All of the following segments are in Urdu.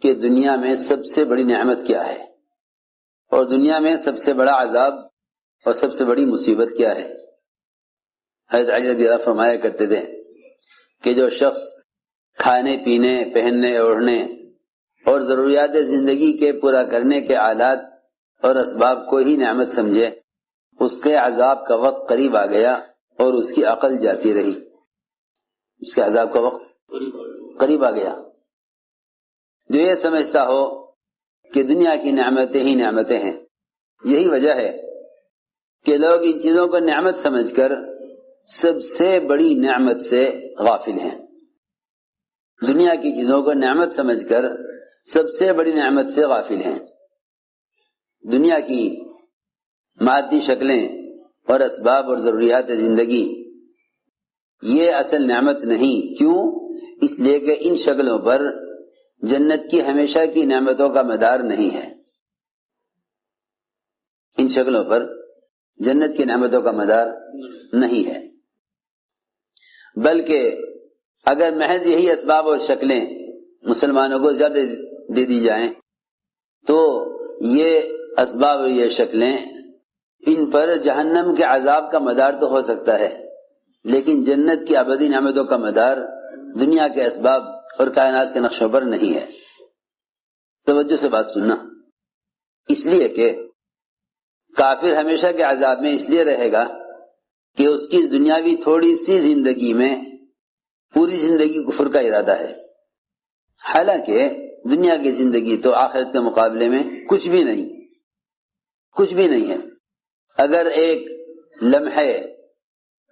کہ دنیا میں سب سے بڑی نعمت کیا ہے اور دنیا میں سب سے بڑا عذاب اور سب سے بڑی مصیبت کیا ہے۔ حضرت علی رضی اللہ فرمایا کرتے تھے کہ جو شخص کھانے پینے پہننے اوڑھنے اور ضروریات زندگی کے پورا کرنے کے آلات اور اسباب کو ہی نعمت سمجھے، اس کے عذاب کا وقت قریب آ گیا اور اس کی عقل جاتی رہی۔ اس کے عذاب کا وقت قریب آ گیا۔ جو یہ سمجھتا ہو کہ دنیا کی نعمتیں ہی نعمتیں ہیں، یہی وجہ ہے کہ لوگ ان چیزوں کو نعمت سمجھ کر سب سے بڑی نعمت سے غافل ہیں۔ دنیا کی چیزوں کو نعمت سمجھ کر سب سے بڑی نعمت سے غافل ہیں۔ دنیا کی مادی شکلیں اور اسباب اور ضروریات زندگی یہ اصل نعمت نہیں۔ کیوں؟ اس لیے کہ ان شکلوں پر جنت کی ہمیشہ کی نعمتوں کا مدار نہیں ہے۔ ان شکلوں پر جنت کی نعمتوں کا مدار نہیں ہے، بلکہ اگر محض یہی اسباب اور شکلیں مسلمانوں کو زیادہ دے دی جائیں تو یہ اسباب اور یہ شکلیں ان پر جہنم کے عذاب کا مدار تو ہو سکتا ہے، لیکن جنت کی ابدی نعمتوں کا مدار دنیا کے اسباب اور کائنات کے نقشوں پر نہیں ہے۔ توجہ سے بات سننا، اس لیے کہ کافر ہمیشہ کے عذاب میں اس لیے رہے گا کہ اس کی دنیاوی تھوڑی سی زندگی میں پوری زندگی کفر کا ارادہ ہے، حالانکہ دنیا کی زندگی تو آخرت کے مقابلے میں کچھ بھی نہیں ہے۔ اگر ایک لمحے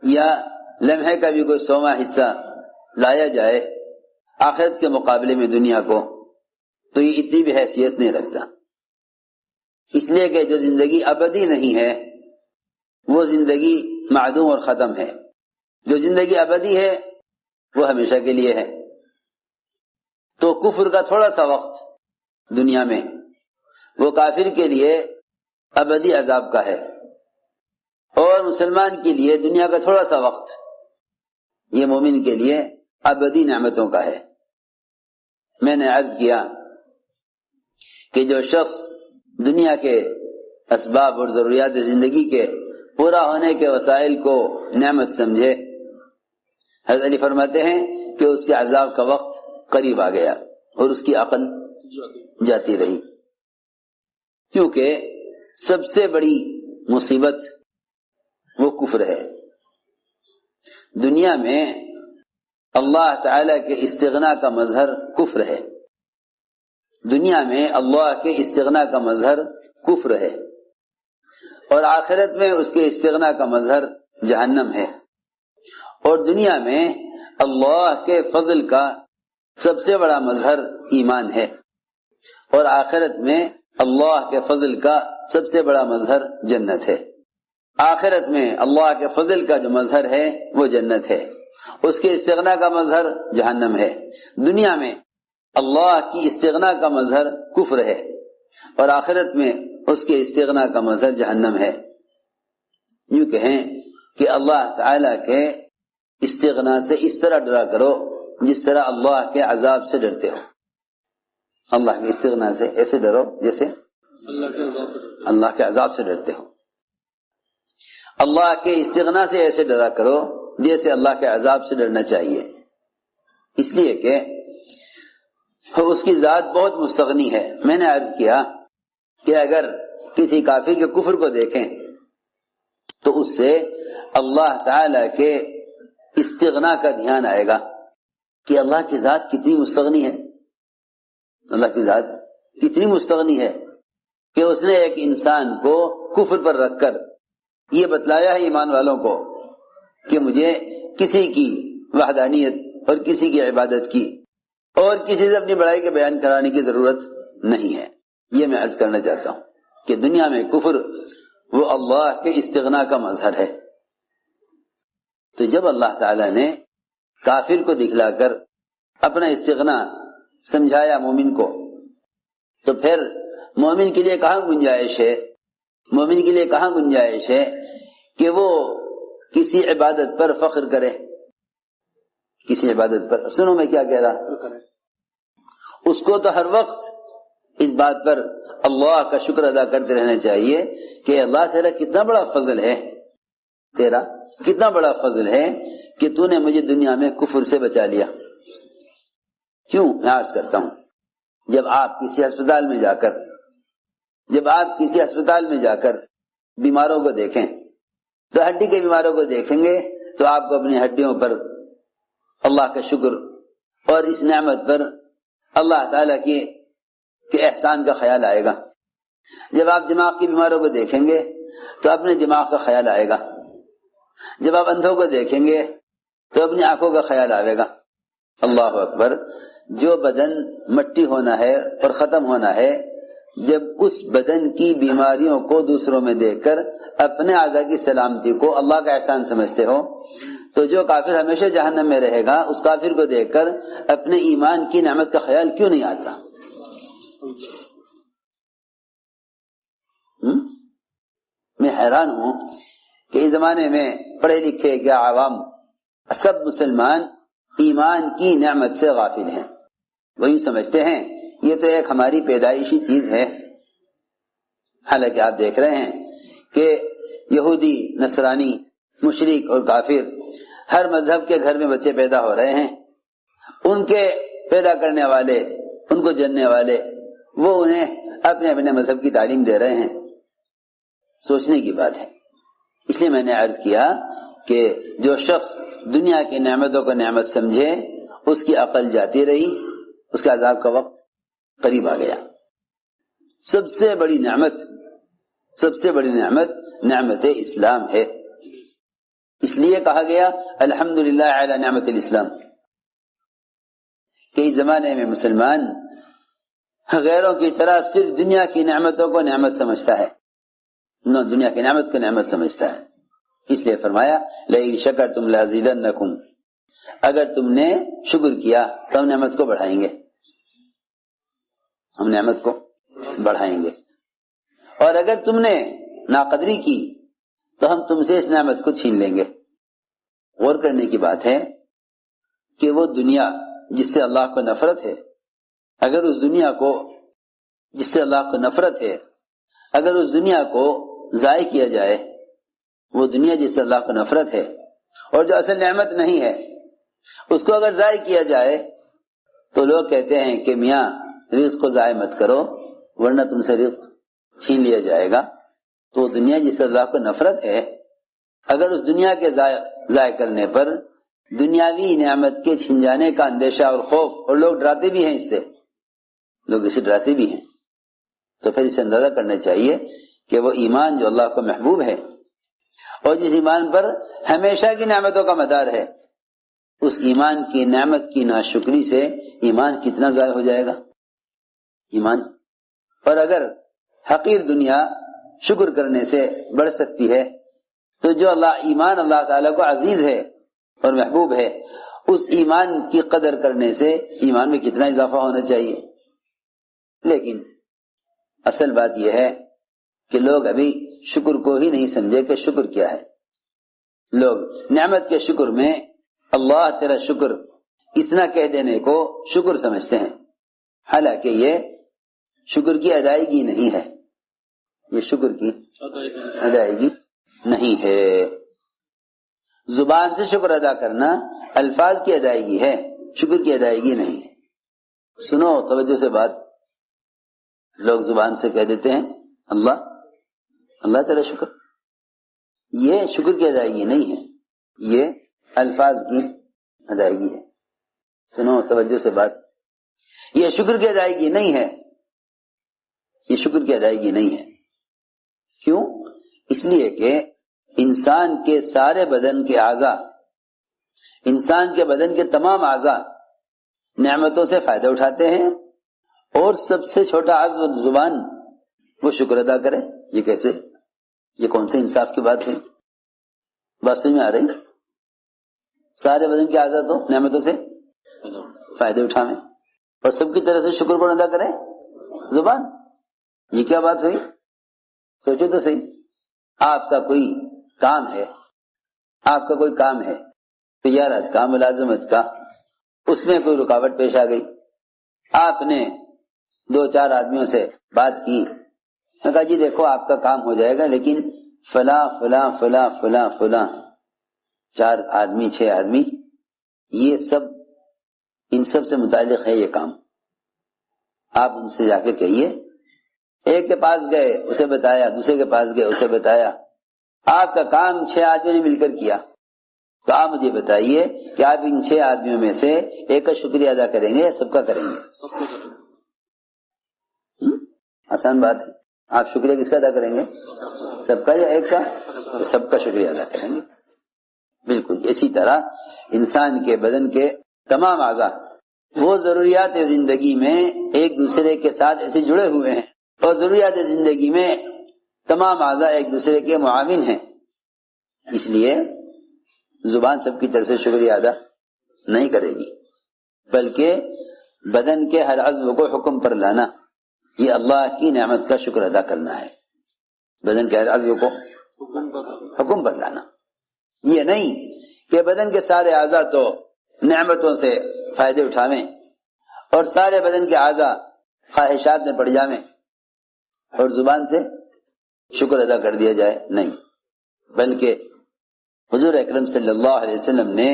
یا لمحے کا بھی کوئی 100واں حصہ لایا جائے آخرت کے مقابلے میں دنیا کو، تو یہ اتنی بھی حیثیت نہیں رکھتا، اس لیے کہ جو زندگی ابدی نہیں ہے وہ زندگی معدوم اور ختم ہے، جو زندگی ابدی ہے وہ ہمیشہ کے لیے ہے۔ تو کفر کا تھوڑا سا وقت دنیا میں وہ کافر کے لیے ابدی عذاب کا ہے، اور مسلمان کے لیے دنیا کا تھوڑا سا وقت یہ مومن کے لیے ابدی نعمتوں کا ہے۔ میں نے عرض کیا کہ جو شخص دنیا کے اسباب اور ضروریات زندگی کے پورا ہونے کے وسائل کو نعمت سمجھے، حضرت علی فرماتے ہیں کہ اس کے عذاب کا وقت قریب آ گیا اور اس کی عقل جاتی رہی، کیونکہ سب سے بڑی مصیبت وہ کفر ہے۔ دنیا میں اللہ تعالی کے استغنا کا مظہر کفر ہے، دنیا میں اللہ کے استغنا کا مظہر کفر ہے، اور آخرت میں اس کے استغنا کا مظہر جہنم ہے، اور دنیا میں اللہ کے فضل کا سب سے بڑا مظہر ایمان ہے، اور آخرت میں اللہ کے فضل کا سب سے بڑا مظہر جنت ہے۔ آخرت میں اللہ کے فضل کا جو مظہر ہے وہ جنت ہے، اس کے استغنا کا مظہر جہنم ہے۔ دنیا میں اللہ کی استغنا کا مظہر کفر ہے، اور آخرت میں اس کے استغنا کا مظہر جہنم ہے۔ یوں کہیں کہ اللہ تعالی کے استغنا سے اس طرح ڈرا کرو جس طرح اللہ کے عذاب سے ڈرتے ہو۔ اللہ کے استغنا سے ایسے ڈرو جیسے اللہ کے عذاب سے ڈرتے ہو۔ اللہ کے استغنا سے ایسے ڈرا کرو جیسے اللہ کے عذاب سے ڈرنا چاہیے، اس لیے کہ اس کی ذات بہت مستغنی ہے۔ میں نے عرض کیا کہ اگر کسی کافر کے کفر کو دیکھیں تو اس سے اللہ تعالی کے استغنا کا دھیان آئے گا کہ اللہ کی ذات کتنی مستغنی ہے، اللہ کی ذات کتنی مستغنی ہے کہ اس نے ایک انسان کو کفر پر رکھ کر یہ بتلایا ہے ایمان والوں کو کہ مجھے کسی کی وحدانیت اور کسی کی عبادت کی اور کسی سے اپنی بڑائی کے بیان کرانے کی ضرورت نہیں ہے۔ یہ میں عرض کرنا چاہتا ہوں کہ دنیا میں کفر وہ اللہ کے استغنا کا مظہر ہے۔ تو جب اللہ تعالی نے کافر کو دکھلا کر اپنا استغنا سمجھایا مومن کو، تو پھر مومن کے لیے کہاں گنجائش ہے، مومن کے لیے کہاں گنجائش ہے کہ وہ کسی عبادت پر فخر کرے، کسی عبادت پر۔ سنو میں کیا کہہ رہا، اس کو تو ہر وقت اس بات پر اللہ کا شکر ادا کرتے رہنا چاہیے کہ اللہ تیرا کتنا بڑا فضل ہے، تیرا کتنا بڑا فضل ہے کہ تو نے مجھے دنیا میں کفر سے بچا لیا۔ کیوں میں عرض کرتا ہوں، جب آپ کسی ہسپتال میں جا کر بیماروں کو دیکھیں تو ہڈی کے بیماروں کو دیکھیں گے تو آپ کو اپنی ہڈیوں پر اللہ کا شکر اور اس نعمت پر اللہ تعالیٰ کے احسان کا خیال آئے گا۔ جب آپ دماغ کے بیماروں کو دیکھیں گے تو اپنے دماغ کا خیال آئے گا۔ جب آپ اندھوں کو دیکھیں گے تو اپنی آنکھوں کا خیال آئے گا۔ اللہ اکبر، جو بدن مٹی ہونا ہے اور ختم ہونا ہے، جب اس بدن کی بیماریوں کو دوسروں میں دیکھ کر اپنے اعضاء کی سلامتی کو اللہ کا احسان سمجھتے ہو، تو جو کافر ہمیشہ جہنم میں رہے گا اس کافر کو دیکھ کر اپنے ایمان کی نعمت کا خیال کیوں نہیں آتا؟ میں حیران ہوں کہ اس زمانے میں پڑھے لکھے کیا عوام سب مسلمان ایمان کی نعمت سے غافل ہیں۔ وہ یوں سمجھتے ہیں یہ تو ایک ہماری پیدائشی چیز ہے، حالانکہ آپ دیکھ رہے ہیں کہ یہودی، نصرانی، مشرک اور کافر ہر مذہب کے گھر میں بچے پیدا ہو رہے ہیں، ان کے پیدا کرنے والے، ان کو جننے والے، وہ انہیں اپنے اپنے مذہب کی تعلیم دے رہے ہیں۔ سوچنے کی بات ہے۔ اس لیے میں نے عرض کیا کہ جو شخص دنیا کی نعمتوں کو نعمت سمجھے اس کی عقل جاتی رہی، اس کے عذاب کا وقت قریب آ گیا۔ سب سے بڑی نعمت نعمت اسلام ہے۔ اس لیے کہا گیا الحمدللہ علی نعمت الاسلام، کہ اس زمانے میں مسلمان غیروں کی طرح صرف دنیا کی نعمتوں کو نعمت سمجھتا ہے، دنیا کی نعمت کو نعمت سمجھتا ہے۔ اس لیے فرمایا لئن شکرتم لازیدنکم، اگر تم نے شکر کیا تو ہم نعمت کو بڑھائیں گے، ہم نعمت کو بڑھائیں گے، اور اگر تم نے ناقدری کی تو ہم تم سے اس نعمت کو چھین لیں گے۔ غور کرنے کی بات ہے کہ وہ دنیا جس سے اللہ کو نفرت ہے، اگر اس دنیا کو جس سے اللہ کو نفرت ہے، اگر اس دنیا کو ضائع کیا جائے، وہ دنیا جس سے اللہ کو نفرت ہے اور جو اصل نعمت نہیں ہے، اس کو اگر ضائع کیا جائے تو لوگ کہتے ہیں کہ میاں رزق کو ضائع مت کرو ورنہ تم سے رزق چھین لیا جائے گا۔ تو دنیا جس سے اللہ کو نفرت ہے، اگر اس دنیا کے ضائع کرنے پر دنیاوی نعمت کے چھن جانے کا اندیشہ اور خوف، اور لوگ ڈراتے بھی ہیں، اس سے لوگ اسے ڈراتے بھی ہیں، تو پھر اسے اندازہ کرنا چاہیے کہ وہ ایمان جو اللہ کو محبوب ہے اور جس ایمان پر ہمیشہ کی نعمتوں کا مدار ہے، اس ایمان کی نعمت کی ناشکری سے ایمان کتنا ضائع ہو جائے گا ایمان۔ اور اگر حقیر دنیا شکر کرنے سے بڑھ سکتی ہے تو جو ایمان اللہ تعالیٰ کو عزیز ہے اور محبوب ہے، اس ایمان کی قدر کرنے سے ایمان میں کتنا اضافہ ہونا چاہیے۔ لیکن اصل بات یہ ہے کہ لوگ ابھی شکر کو ہی نہیں سمجھے کہ شکر کیا ہے۔ لوگ نعمت کے شکر میں اللہ تیرا شکر اتنا کہہ دینے کو شکر سمجھتے ہیں، حالانکہ یہ شکر کی ادائیگی نہیں ہے، یہ شکر کی ادائیگی نہیں ہے۔ زبان سے شکر ادا کرنا الفاظ کی ادائیگی ہے، شکر کی ادائیگی نہیں ہے۔ سنو توجہ سے بات، لوگ زبان سے کہہ دیتے ہیں اللہ تیرا شکر، یہ شکر کی ادائیگی نہیں ہے، یہ الفاظ کی ادائیگی ہے۔ سنو توجہ سے بات، یہ شکر کی ادائیگی نہیں ہے، یہ شکر کی ادائیگی نہیں ہے۔ کیوں؟ اس لیے کہ انسان کے سارے بدن کے اعضاء، انسان کے بدن کے تمام اعضاء نعمتوں سے فائدہ اٹھاتے ہیں، اور سب سے چھوٹا عضو زبان وہ شکر ادا کرے۔ یہ کیسے؟ یہ کون سے انصاف کی بات ہے؟ بات سمجھ میں آ رہی؟ سارے بدن کے اعضاء تو نعمتوں سے فائدے اٹھاویں اور سب کی طرح سے شکر کون ادا کرے؟ زبان۔ یہ کیا بات ہوئی؟ سوچو تو صحیح۔ آپ کا کوئی کام ہے، آپ کا کوئی کام ہے، تجارت کا، ملازمت کا، اس میں کوئی رکاوٹ پیش آ گئی، آپ نے 2-4 آدمیوں سے بات کی، میں کہا جی دیکھو آپ کا کام ہو جائے گا، لیکن فلاں فلاں فلاں فلاں فلاں 4 آدمی 6 آدمی یہ سب ان سب سے متعلق ہے یہ کام، آپ ان سے جا کے کہیے۔ ایک کے پاس گئے اسے بتایا، دوسرے کے پاس گئے اسے بتایا، آپ کا کام 6 آدمیوں نے مل کر کیا، تو آپ مجھے بتائیے کہ آپ ان 6 آدمیوں میں سے ایک کا شکریہ ادا کریں گے یا سب کا کریں گے؟ آسان بات ہے، آپ شکریہ کس کا ادا کریں گے؟ سب کا یا ایک کا؟ سب کا شکریہ ادا کریں گے۔ بالکل اسی طرح انسان کے بدن کے تمام اعضاء وہ ضروریات زندگی میں ایک دوسرے کے ساتھ ایسے جڑے ہوئے ہیں، اور ضروریات زندگی میں تمام اعضاء ایک دوسرے کے معاون ہیں، اس لیے زبان سب کی طرف سے شکریہ ادا نہیں کرے گی، بلکہ بدن کے ہر عضو کو حکم پر لانا، یہ اللہ کی نعمت کا شکر ادا کرنا ہے۔ بدن کے ہر عضو کو حکم پر لانا، یہ نہیں کہ بدن کے سارے اعضاء تو نعمتوں سے فائدے اٹھاویں اور سارے بدن کے اعضاء خواہشات میں پڑ جاویں اور زبان سے شکر ادا کر دیا جائے، نہیں، بلکہ حضور اکرم صلی اللہ علیہ وسلم نے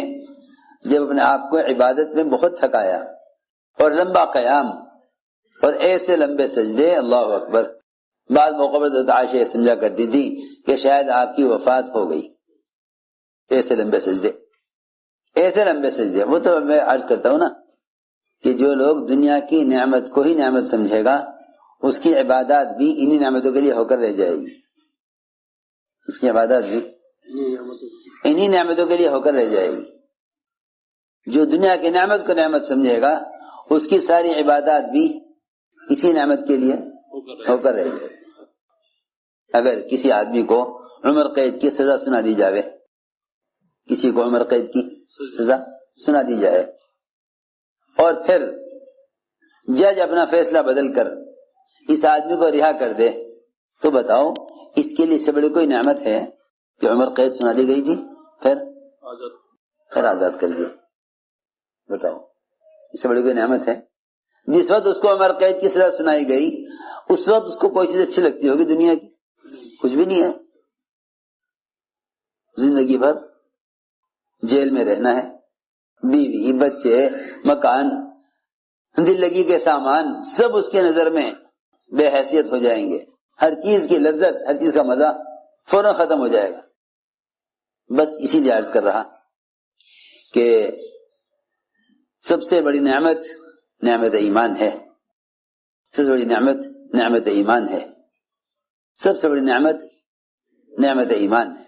جب اپنے آپ کو عبادت میں بہت تھکایا اور لمبا قیام اور ایسے لمبے سجدے، اللہ اکبر، بعض موقع پر حضرت عائشہ یہ سمجھا کرتی تھی کہ شاید آپ کی وفات ہو گئی، ایسے لمبے سجدے، ایسے لمبے سجدے۔ وہ تو میں عرض کرتا ہوں نا کہ جو لوگ دنیا کی نعمت کو ہی نعمت سمجھے گا اس کی عبادات بھی انہی نعمتوں کے لیے ہو کر رہ جائے گی، اس کی عبادات بھی انہی نعمتوں کے لیے ہو کر رہ جائے گی۔ جو دنیا کی نعمت کو نعمت سمجھے گا اس کی ساری عبادات بھی اسی نعمت کے لیے ہو کر رہ جائے گی۔ اگر کسی آدمی کو عمر قید کی سزا سنا دی جاوے، کسی کو عمر قید کی سزا سنا دی جائے اور پھر جج اپنا فیصلہ بدل کر اس آدمی کو رہا کر دے، تو بتاؤ اس کے لیے سے بڑی کوئی نعمت ہے کہ عمر قید سنا دی گئی تھی پھر آزاد کر دیا؟ بتاؤ اس سے بڑی کوئی نعمت ہے؟ جس وقت اس کو عمر قید کی سزا سنائی گئی اس وقت اس کو کوئی چیز اچھی لگتی ہوگی دنیا کی؟ کچھ بھی نہیں ہے۔ زندگی بھر جیل میں رہنا ہے، بیوی بچے مکان دل لگی کے سامان سب اس کے نظر میں بے حیثیت ہو جائیں گے، ہر چیز کی لذت ہر چیز کا مزہ فوراً ختم ہو جائے گا۔ بس اسی لیے عرض کر رہا کہ سب سے بڑی نعمت نعمت ایمان ہے، سب سے بڑی نعمت نعمت ایمان ہے، سب سے بڑی نعمت نعمت ایمان ہے۔